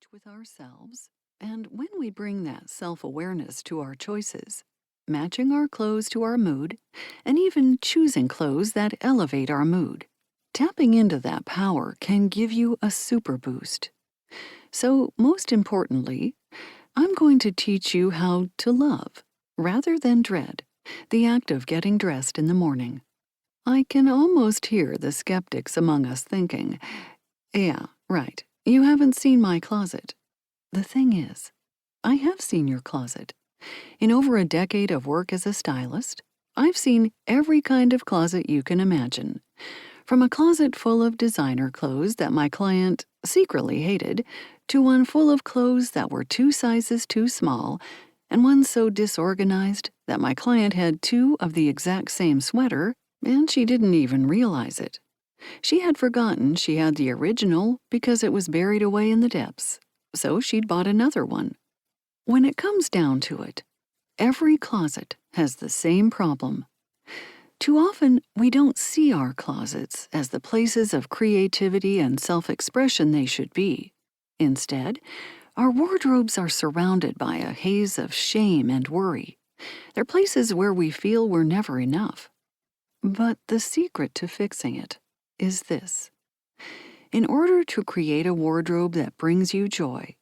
much with ourselves, and when we bring that self-awareness to our choices, matching our clothes to our mood, and even choosing clothes that elevate our mood, tapping into that power can give you a super boost. So, most importantly, I'm going to teach you how to love, rather than dread, the act of getting dressed in the morning. I can almost hear the skeptics among us thinking, yeah, right, you haven't seen my closet. The thing is, I have seen your closet. In over a decade of work as a stylist, I've seen every kind of closet you can imagine. From a closet full of designer clothes that my client secretly hated, to one full of clothes that were 2 sizes too small, and one so disorganized that my client had 2 of the exact same sweater, and she didn't even realize it. She had forgotten she had the original because it was buried away in the depths, so she'd bought another one. When it comes down to it, every closet has the same problem. Too often, we don't see our closets as the places of creativity and self-expression they should be. Instead, our wardrobes are surrounded by a haze of shame and worry. They're places where we feel we're never enough. But the secret to fixing it is this. In order to create a wardrobe that brings you joy,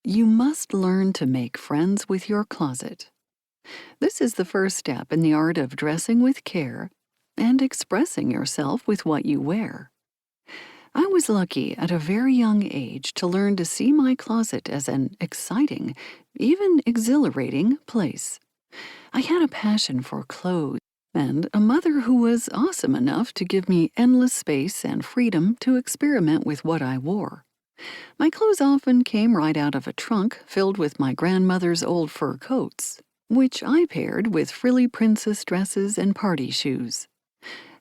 you must learn to make friends with your closet. This is the first step in the art of dressing with care and expressing yourself with what you wear. I was lucky at a very young age to learn to see my closet as an exciting, even exhilarating place. I had a passion for clothes and a mother who was awesome enough to give me endless space and freedom to experiment with what I wore. My clothes often came right out of a trunk filled with my grandmother's old fur coats, which I paired with frilly princess dresses and party shoes.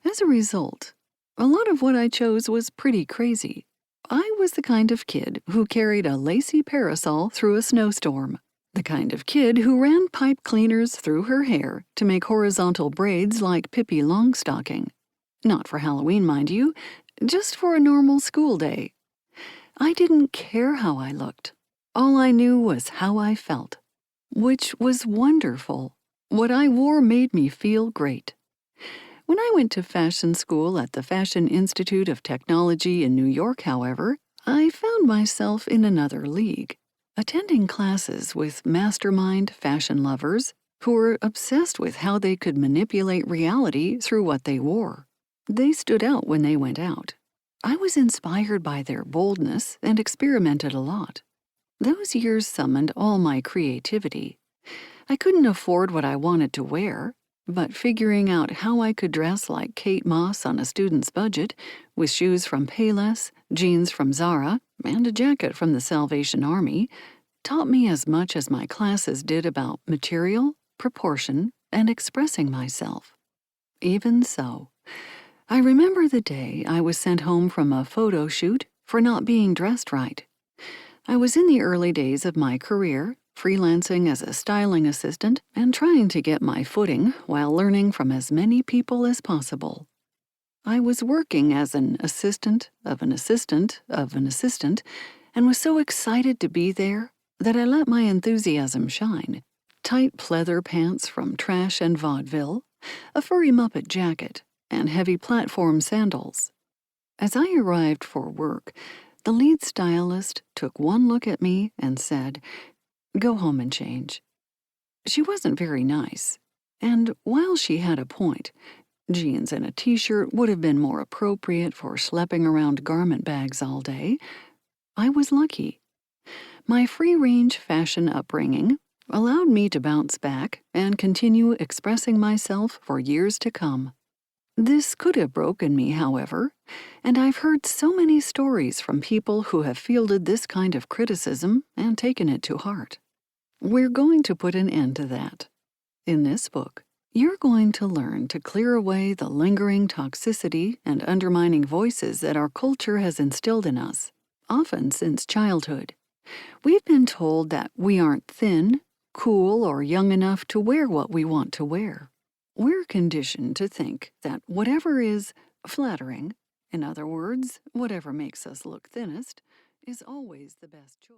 As a result, a lot of what I chose was pretty crazy. I was the kind of kid who carried a lacy parasol through a snowstorm, the kind of kid who ran pipe cleaners through her hair to make horizontal braids like Pippi Longstocking. Not for Halloween, mind you, just for a normal school day. I didn't care how I looked. All I knew was how I felt, which was wonderful. What I wore made me feel great. When I went to fashion school at the Fashion Institute of Technology in New York, however, I found myself in another league, attending classes with mastermind fashion lovers who were obsessed with how they could manipulate reality through what they wore. They stood out when they went out. I was inspired by their boldness and experimented a lot. Those years summoned all my creativity. I couldn't afford what I wanted to wear, but figuring out how I could dress like Kate Moss on a student's budget, with shoes from Payless, jeans from Zara, and a jacket from the Salvation Army, taught me as much as my classes did about material, proportion, and expressing myself. Even so, I remember the day I was sent home from a photo shoot for not being dressed right. I was in the early days of my career, freelancing as a styling assistant and trying to get my footing while learning from as many people as possible. I was working as an assistant of an assistant of an assistant and was so excited to be there that I let my enthusiasm shine. Tight pleather pants from Trash and Vaudeville, a furry Muppet jacket, and heavy platform sandals. As I arrived for work, the lead stylist took one look at me and said, "Go home and change." She wasn't very nice, and while she had a point, jeans and a t-shirt would have been more appropriate for schlepping around garment bags all day, I was lucky. My free-range fashion upbringing allowed me to bounce back and continue expressing myself for years to come. This could have broken me, however, and I've heard so many stories from people who have fielded this kind of criticism and taken it to heart. We're going to put an end to that. In this book, you're going to learn to clear away the lingering toxicity and undermining voices that our culture has instilled in us, often since childhood. We've been told that we aren't thin, cool, or young enough to wear what we want to wear. We're conditioned to think that whatever is flattering, in other words, whatever makes us look thinnest, is always the best choice.